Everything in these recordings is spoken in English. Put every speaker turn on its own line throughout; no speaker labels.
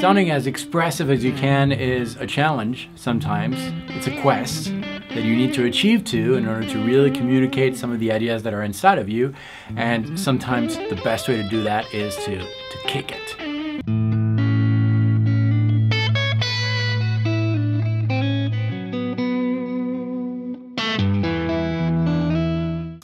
Sounding as expressive as you can is a challenge sometimes. It's a quest that you need to achieve to in order to really communicate some of the ideas that are inside of you. And sometimes the best way to do that is to kick it.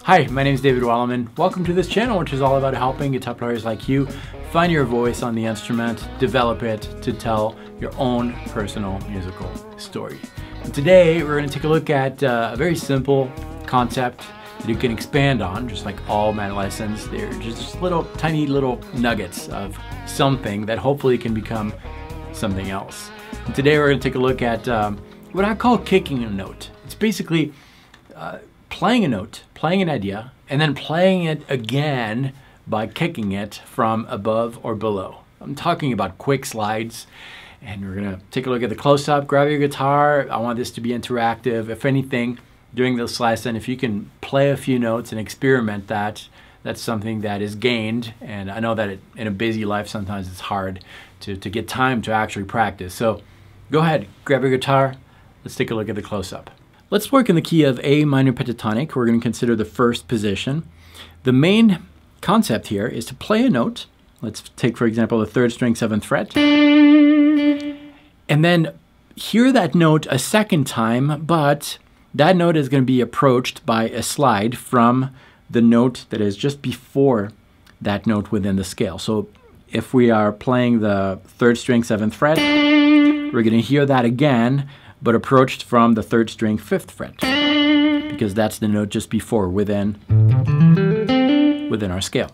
Hi, my name is David Wallerman. Welcome to this channel, which is all about helping guitar players like you find your voice on the instrument, develop it to tell your own personal musical story. And today, we're going to take a look at a very simple concept that you can expand on, just like all my lessons. They're just tiny little nuggets of something that hopefully can become something else. And today, we're going to take a look at what I call kicking a note. It's basically playing a note, playing an idea, and then playing it again by kicking it from above or below. I'm talking about quick slides, and we're gonna take a look at the close-up. Grab your guitar. I want this to be interactive. If anything, during this lesson, if you can play a few notes and experiment that, that's something that is gained. And I know that in a busy life, sometimes it's hard to get time to actually practice. So go ahead, grab your guitar. Let's take a look at the close-up. Let's work in the key of A minor pentatonic. We're going to consider the first position. The main concept here is to play a note. Let's take, for example, the 3rd string 7th fret. And then hear that note a second time, but that note is going to be approached by a slide from the note that is just before that note within the scale. So if we are playing the 3rd string 7th fret, we're going to hear that again, but approached from the 3rd string 5th fret, because that's the note just before within our scale.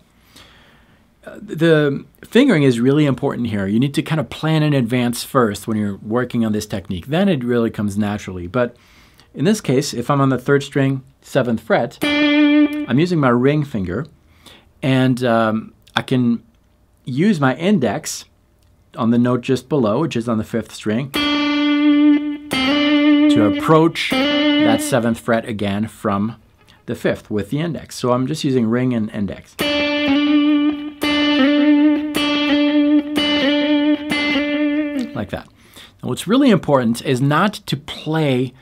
The fingering is really important here. You need to kind of plan in advance first when you're working on this technique. Then it really comes naturally. But in this case, if I'm on the 3rd string 7th fret, I'm using my ring finger, and I can use my index on the note just below, which is on the 5th string, to approach that 7th fret again from the 5th with the index. So I'm just using ring and index. Like that. Now what's really important is not to play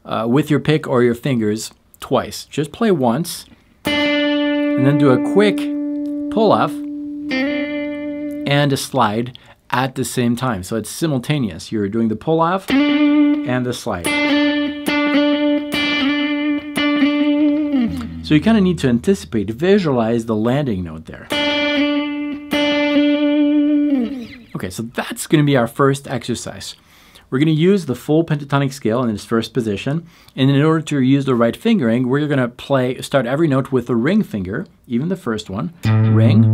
with your pick or your fingers twice. Just play once and then do a quick pull-off and a slide at the same time. So it's simultaneous. You're doing the pull-off and the slide. So you kind of need to anticipate, visualize the landing note there. Okay, so that's going to be our first exercise. We're going to use the full pentatonic scale in its first position, and in order to use the right fingering, we're going to start every note with the ring finger, even the first one, ring,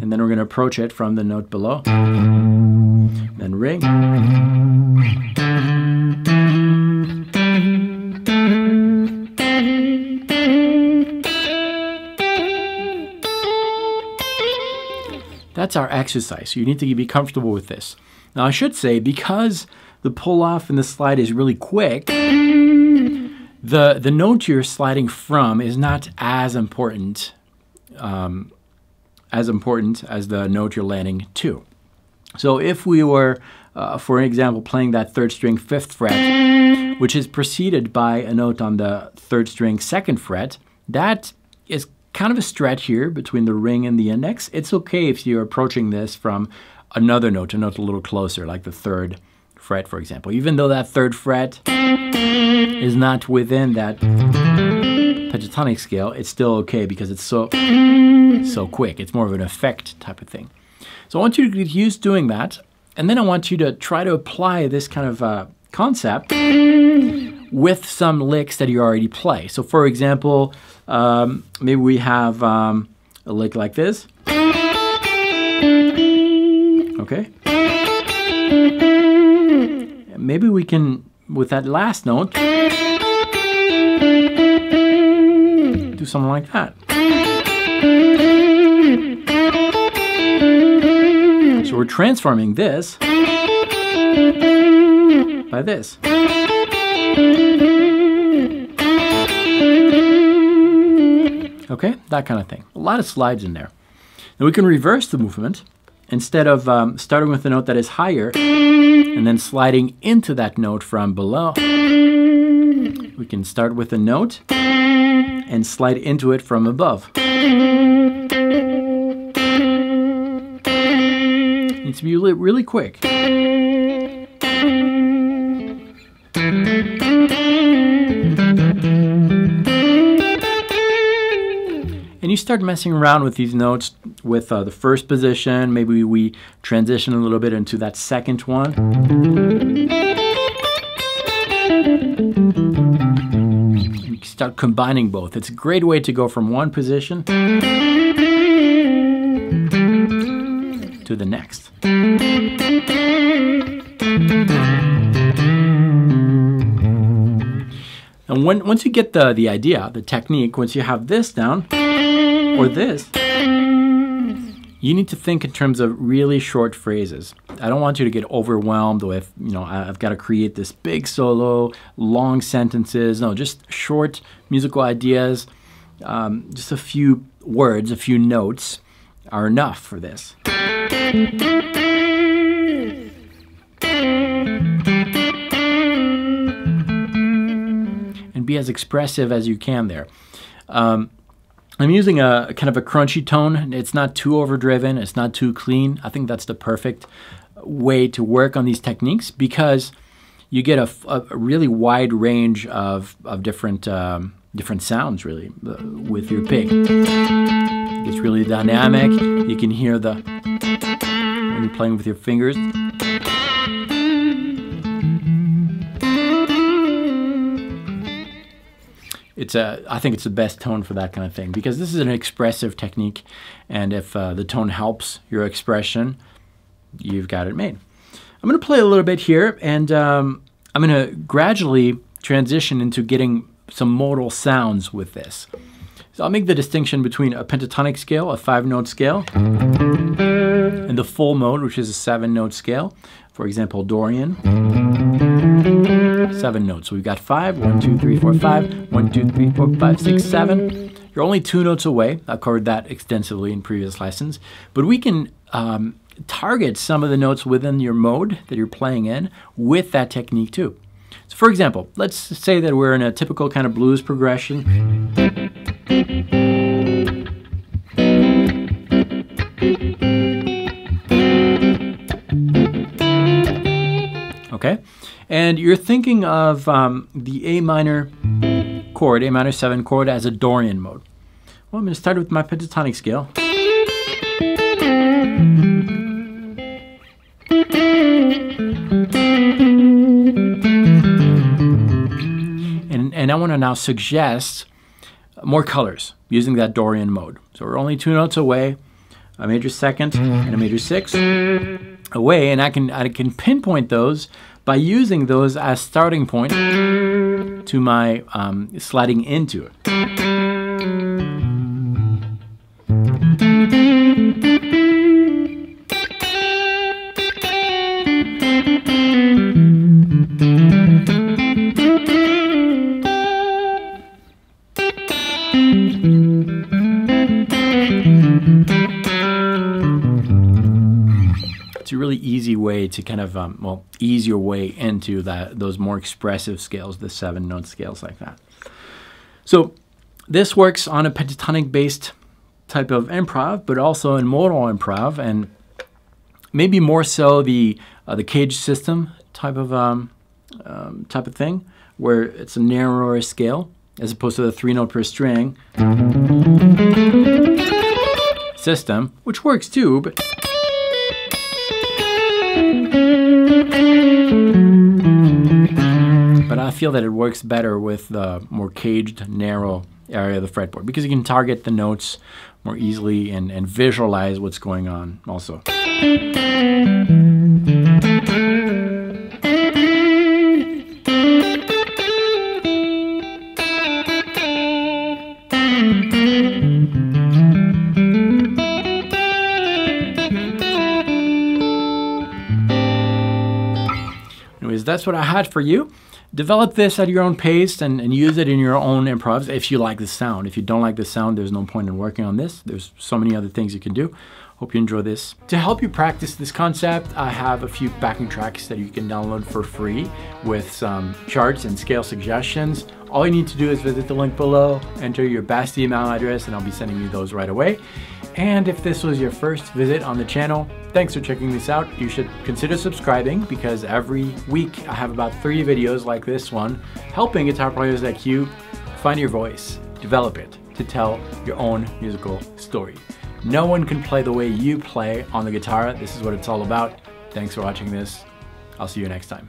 and then we're going to approach it from the note below, then ring, That's our exercise. You need to be comfortable with this. Now I should say, because the pull-off and the slide is really quick, the note you're sliding from is not as important as the note you're landing to. So if we were, for example, playing that 3rd string 5th fret, which is preceded by a note on the 3rd string 2nd fret, that is kind of a stretch here between the ring and the index. It's okay if you're approaching this from another note, a note a little closer, like the 3rd fret, for example. Even though that 3rd fret is not within that pentatonic scale, it's still okay because it's so quick. It's more of an effect type of thing. So I want you to get used to doing that, and then I want you to try to apply this kind of concept with some licks that you already play. So for example, maybe we have a lick like this. Okay. Maybe we can, with that last note, do something like that. So we're transforming this by this. Okay, that kind of thing. A lot of slides in there. Now we can reverse the movement instead of starting with a note that is higher and then sliding into that note from below, we can start with a note and slide into it from above. It needs to be really quick. And you start messing around with these notes with the first position. Maybe we transition a little bit into that second one. You start combining both. It's a great way to go from one position to the next. And once you get the idea, the technique, once you have this down, or this, you need to think in terms of really short phrases. I don't want you to get overwhelmed with, I've got to create this big solo, long sentences. No, just short musical ideas, just a few words, a few notes are enough for this. And be as expressive as you can there. I'm using a kind of a crunchy tone. It's not too overdriven. It's not too clean. I think that's the perfect way to work on these techniques because you get a really wide range of different sounds really with your pick. It's really dynamic. You can hear when you're playing with your fingers. I think it's the best tone for that kind of thing because this is an expressive technique, and if the tone helps your expression, you've got it made. I'm going to play a little bit here, and I'm going to gradually transition into getting some modal sounds with this. So I'll make the distinction between a pentatonic scale, a 5-note scale, and the full mode, which is a 7-note scale. For example, Dorian. 7 notes. So we've got 5, 1, 2, 3, 4, 5, 1, 2, 3, 4, 5, 6, 7. You're only 2 notes away. I covered that extensively in previous lessons. But we can target some of the notes within your mode that you're playing in with that technique too. So for example, let's say that we're in a typical kind of blues progression. Okay, and you're thinking of the A minor chord, A minor 7 chord as a Dorian mode. Well, I'm going to start with my pentatonic scale. And I want to now suggest more colors using that Dorian mode. So we're only 2 notes away, a major 2nd and a major 6 away, and I can pinpoint those by using those as starting point to my sliding into it. It's a really easy way to kind of, ease your way into those more expressive scales, the 7-note scales like that. So this works on a pentatonic-based type of improv, but also in modal improv, and maybe more so the cage system type of thing, where it's a narrower scale as opposed to the 3-note per string system, which works too, but I feel that it works better with the more caged, narrow area of the fretboard because you can target the notes more easily and visualize what's going on also. Anyways, that's what I had for you. develop this at your own pace and use it in your own improvs if you like the sound. If you don't like the sound, there's no point in working on this. There's so many other things you can do. Hope you enjoy this. To help you practice this concept, I have a few backing tracks that you can download for free with some charts and scale suggestions. All you need to do is visit the link below, enter your best email address, and I'll be sending you those right away. And if this was your first visit on the channel, thanks for checking this out. You should consider subscribing because every week I have about 3 videos like this one helping guitar players like you find your voice, develop it to tell your own musical story. No one can play the way you play on the guitar. This is what it's all about. Thanks for watching this. I'll see you next time.